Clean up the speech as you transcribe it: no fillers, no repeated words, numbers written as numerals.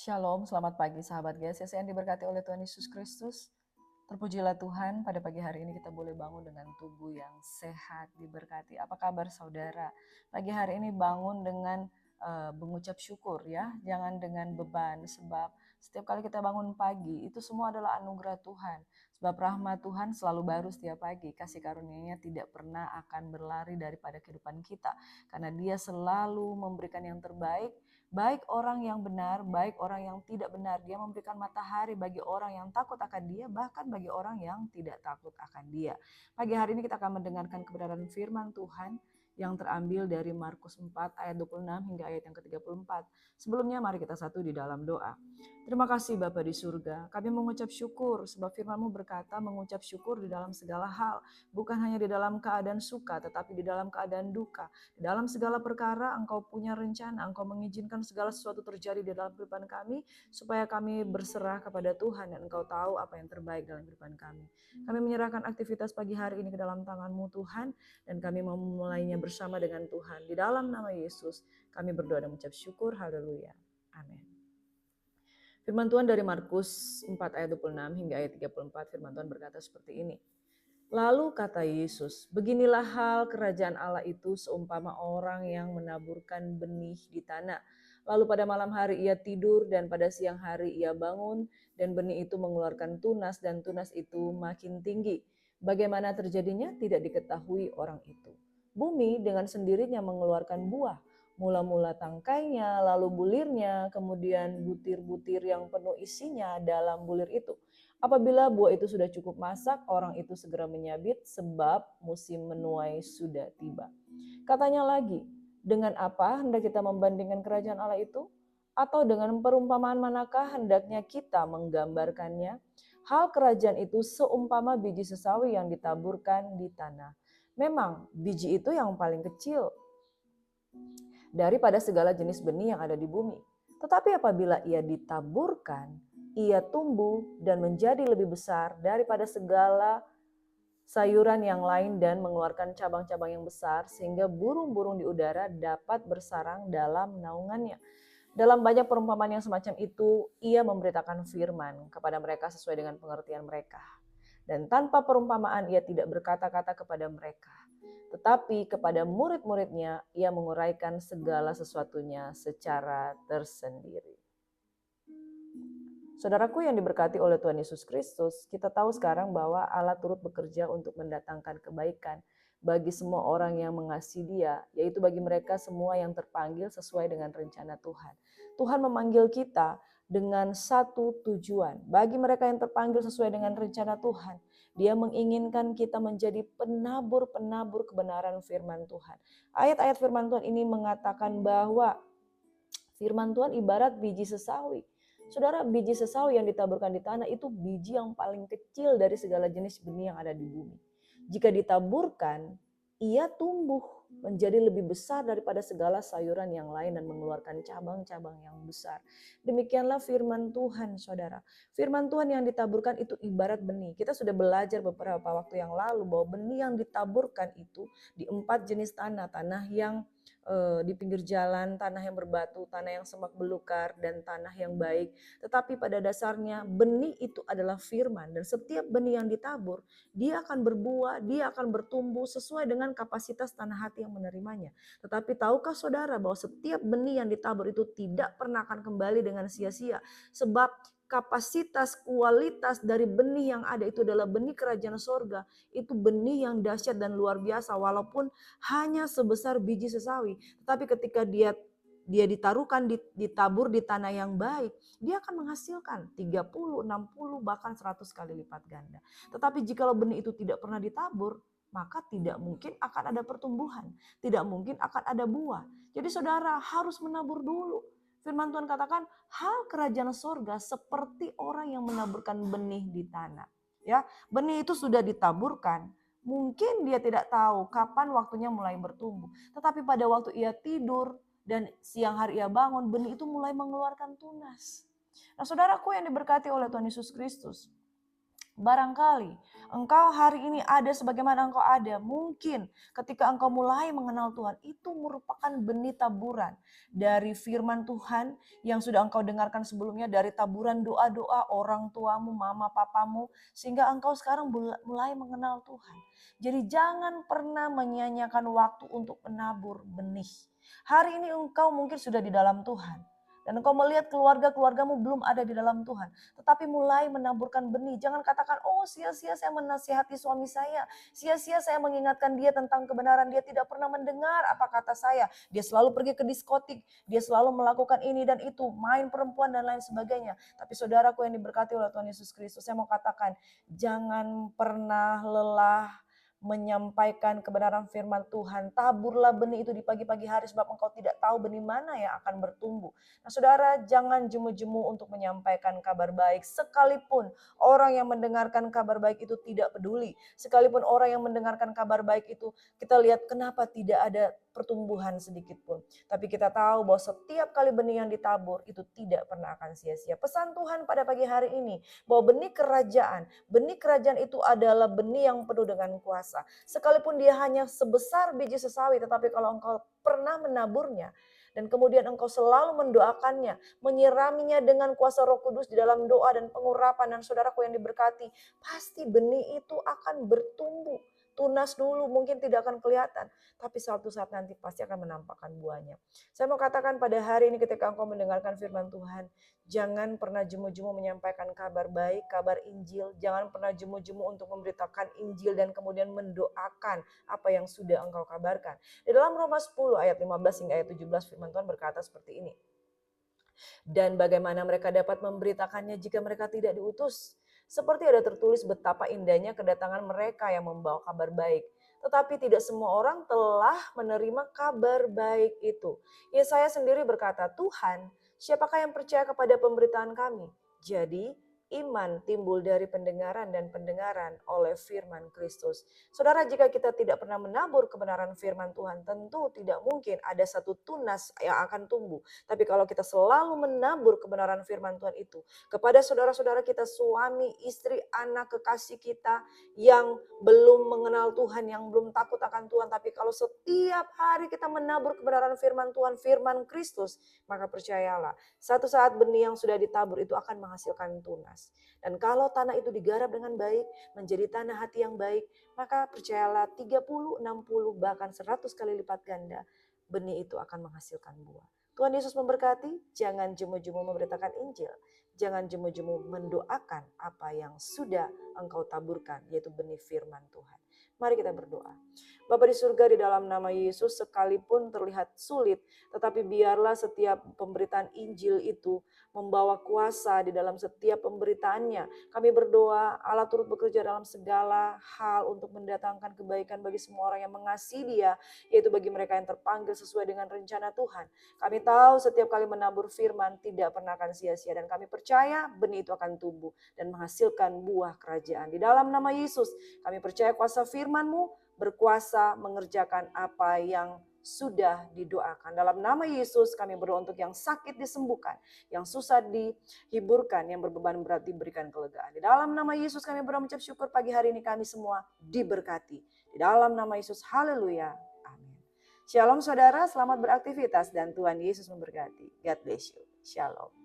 Shalom, selamat pagi sahabat GSS yang diberkati oleh Tuhan Yesus Kristus. Terpujilah Tuhan, pada pagi hari ini kita boleh bangun dengan tubuh yang sehat, diberkati. Apa kabar saudara? Pagi hari ini bangun dengan mengucap syukur ya, jangan dengan beban. Sebab setiap kali kita bangun pagi, itu semua adalah anugerah Tuhan. Sebab rahmat Tuhan selalu baru setiap pagi, kasih karunia-Nya tidak pernah akan berlari daripada kehidupan kita. Karena Dia selalu memberikan yang terbaik, baik orang yang benar, baik orang yang tidak benar. Dia memberikan matahari bagi orang yang takut akan Dia, bahkan bagi orang yang tidak takut akan Dia. Pagi hari ini kita akan mendengarkan kebenaran firman Tuhan yang terambil dari Markus 4 ayat 26 hingga ayat yang ke-34. Sebelumnya mari kita satu di dalam doa. Terima kasih Bapa di surga, kami mengucap syukur sebab firman-Mu berkata mengucap syukur di dalam segala hal. Bukan hanya di dalam keadaan suka tetapi di dalam keadaan duka. Dalam segala perkara Engkau punya rencana, Engkau mengizinkan segala sesuatu terjadi di dalam kehidupan kami supaya kami berserah kepada Tuhan dan Engkau tahu apa yang terbaik dalam kehidupan kami. Kami menyerahkan aktivitas pagi hari ini ke dalam tangan-Mu Tuhan dan kami mau memulainya bersama dengan Tuhan. Di dalam nama Yesus kami berdoa dan mengucap syukur. Haleluya. Amin. Firman Tuhan dari Markus 4 ayat 26 hingga ayat 34, firman Tuhan berkata seperti ini. Lalu kata Yesus, beginilah hal kerajaan Allah itu seumpama orang yang menaburkan benih di tanah. Lalu pada malam hari ia tidur dan pada siang hari ia bangun dan benih itu mengeluarkan tunas dan tunas itu makin tinggi. Bagaimana terjadinya tidak diketahui orang itu. Bumi dengan sendirinya mengeluarkan buah. Mula-mula tangkainya, lalu bulirnya, kemudian butir-butir yang penuh isinya dalam bulir itu. Apabila buah itu sudah cukup masak, orang itu segera menyabit sebab musim menuai sudah tiba. Katanya lagi, dengan apa hendak kita membandingkan kerajaan Allah itu? Atau dengan perumpamaan manakah hendaknya kita menggambarkannya? Hal kerajaan itu seumpama biji sesawi yang ditaburkan di tanah. Memang biji itu yang paling kecil daripada segala jenis benih yang ada di bumi. Tetapi apabila ia ditaburkan, ia tumbuh dan menjadi lebih besar daripada segala sayuran yang lain dan mengeluarkan cabang-cabang yang besar sehingga burung-burung di udara dapat bersarang dalam naungannya. Dalam banyak perumpamaan yang semacam itu, ia memberitakan firman kepada mereka sesuai dengan pengertian mereka. Dan tanpa perumpamaan ia tidak berkata-kata kepada mereka. Tetapi kepada murid-muridnya ia menguraikan segala sesuatunya secara tersendiri. Saudaraku yang diberkati oleh Tuhan Yesus Kristus, kita tahu sekarang bahwa Allah turut bekerja untuk mendatangkan kebaikan bagi semua orang yang mengasihi Dia, yaitu bagi mereka semua yang terpanggil sesuai dengan rencana Tuhan. Tuhan memanggil kita dengan satu tujuan. Bagi mereka yang terpanggil sesuai dengan rencana Tuhan, Dia menginginkan kita menjadi penabur-penabur kebenaran firman Tuhan. Ayat-ayat firman Tuhan ini mengatakan bahwa firman Tuhan ibarat biji sesawi. Saudara, biji sesawi yang ditaburkan di tanah itu biji yang paling kecil dari segala jenis benih yang ada di bumi. Jika ditaburkan, ia tumbuh menjadi lebih besar daripada segala sayuran yang lain dan mengeluarkan cabang-cabang yang besar. Demikianlah firman Tuhan, saudara. Firman Tuhan yang ditaburkan itu ibarat benih. Kita sudah belajar beberapa waktu yang lalu bahwa benih yang ditaburkan itu di 4 jenis tanah. Tanah yang di pinggir jalan, tanah yang berbatu, tanah yang semak belukar, dan tanah yang baik. Tetapi pada dasarnya benih itu adalah firman, dan setiap benih yang ditabur, dia akan berbuah, dia akan bertumbuh sesuai dengan kapasitas tanah hati yang menerimanya. Tetapi tahukah saudara bahwa setiap benih yang ditabur itu tidak pernah akan kembali dengan sia-sia, sebab kapasitas kualitas dari benih yang ada itu adalah benih kerajaan sorga. Itu benih yang dahsyat dan luar biasa, walaupun hanya sebesar biji sesawi. Tetapi ketika dia ditaruhkan, ditabur di tanah yang baik, dia akan menghasilkan 30, 60, bahkan 100 kali lipat ganda. Tetapi jikalau benih itu tidak pernah ditabur, maka tidak mungkin akan ada pertumbuhan, tidak mungkin akan ada buah. Jadi saudara harus menabur dulu. Firman Tuhan katakan, hal kerajaan sorga seperti orang yang menaburkan benih di tanah. Ya, benih itu sudah ditaburkan. Mungkin dia tidak tahu kapan waktunya mulai bertumbuh. Tetapi pada waktu ia tidur dan siang hari ia bangun, benih itu mulai mengeluarkan tunas. Nah, saudaraku yang diberkati oleh Tuhan Yesus Kristus, Barangkali engkau hari ini ada sebagaimana engkau ada. Mungkin ketika engkau mulai mengenal Tuhan, itu merupakan benih taburan dari firman Tuhan yang sudah engkau dengarkan sebelumnya, dari taburan doa-doa orang tuamu, mama, papamu, sehingga engkau sekarang mulai mengenal Tuhan. Jadi jangan pernah menyia-nyiakan waktu untuk menabur benih. Hari ini engkau mungkin sudah di dalam Tuhan. Dan engkau melihat keluarga-keluargamu belum ada di dalam Tuhan. Tetapi mulai menaburkan benih. Jangan katakan, oh sia-sia saya menasihati suami saya. Sia-sia saya mengingatkan dia tentang kebenaran. Dia tidak pernah mendengar apa kata saya. Dia selalu pergi ke diskotik. Dia selalu melakukan ini dan itu. Main perempuan dan lain sebagainya. Tapi saudaraku yang diberkati oleh Tuhan Yesus Kristus. Saya mau katakan, jangan pernah lelah menyampaikan kebenaran firman Tuhan. Taburlah benih itu di pagi-pagi hari sebab engkau tidak tahu benih mana yang akan bertumbuh. Nah saudara, jangan jemu-jemu untuk menyampaikan kabar baik. Sekalipun orang yang mendengarkan kabar baik itu tidak peduli. Sekalipun orang yang mendengarkan kabar baik itu kita lihat kenapa tidak ada pertumbuhan sedikit pun. Tapi kita tahu bahwa setiap kali benih yang ditabur itu tidak pernah akan sia-sia. Pesan Tuhan pada pagi hari ini bahwa benih kerajaan itu adalah benih yang penuh dengan kuasa. Sekalipun dia hanya sebesar biji sesawi, tetapi kalau engkau pernah menaburnya, dan kemudian engkau selalu mendoakannya, menyiraminya dengan kuasa Roh Kudus di dalam doa dan pengurapan, dan saudaraku yang diberkati, pasti benih itu akan bertumbuh. Tunas dulu mungkin tidak akan kelihatan, tapi suatu saat nanti pasti akan menampakkan buahnya. Saya mau katakan pada hari ini ketika engkau mendengarkan firman Tuhan, jangan pernah jemu-jemu menyampaikan kabar baik, kabar Injil. Jangan pernah jemu-jemu untuk memberitakan Injil dan kemudian mendoakan apa yang sudah engkau kabarkan. Di dalam Roma 10 ayat 15 hingga ayat 17 firman Tuhan berkata seperti ini. Dan bagaimana mereka dapat memberitakannya jika mereka tidak diutus? Seperti ada tertulis betapa indahnya kedatangan mereka yang membawa kabar baik. Tetapi tidak semua orang telah menerima kabar baik itu. Yesaya sendiri berkata, Tuhan, siapakah yang percaya kepada pemberitaan kami? Jadi iman timbul dari pendengaran dan pendengaran oleh firman Kristus. Saudara, jika kita tidak pernah menabur kebenaran firman Tuhan, tentu tidak mungkin ada satu tunas yang akan tumbuh. Tapi kalau kita selalu menabur kebenaran firman Tuhan itu kepada saudara-saudara kita, suami, istri, anak, kekasih kita yang belum mengenal Tuhan, yang belum takut akan Tuhan, tapi kalau setiap hari kita menabur kebenaran firman Tuhan, firman Kristus, maka percayalah, satu saat benih yang sudah ditabur itu akan menghasilkan tunas. Dan kalau tanah itu digarap dengan baik, menjadi tanah hati yang baik, maka percayalah 30, 60, bahkan 100 kali lipat ganda, benih itu akan menghasilkan buah. Tuhan Yesus memberkati, jangan jemu-jemu memberitakan Injil. Jangan jemu-jemu mendoakan apa yang sudah engkau taburkan, yaitu benih firman Tuhan. Mari kita berdoa. Bapa di surga, di dalam nama Yesus, sekalipun terlihat sulit, tetapi biarlah setiap pemberitaan Injil itu membawa kuasa di dalam setiap pemberitaannya. Kami berdoa Allah turut bekerja dalam segala hal untuk mendatangkan kebaikan bagi semua orang yang mengasihi Dia, yaitu bagi mereka yang terpanggil sesuai dengan rencana Tuhan. Kami tahu setiap kali menabur firman tidak pernah akan sia-sia, dan kami percaya benih itu akan tumbuh dan menghasilkan buah kerajaan. Di dalam nama Yesus, kami percaya kuasa firman-Mu berkuasa mengerjakan apa yang sudah didoakan. Dalam nama Yesus kami berdoa untuk yang sakit disembuhkan, yang susah dihiburkan, yang berbeban berat diberikan kelegaan. Di dalam nama Yesus kami berdoa mengucap syukur pagi hari ini kami semua diberkati. Di dalam nama Yesus, haleluya, amin. Shalom saudara, selamat beraktivitas dan Tuhan Yesus memberkati. God bless you. Shalom.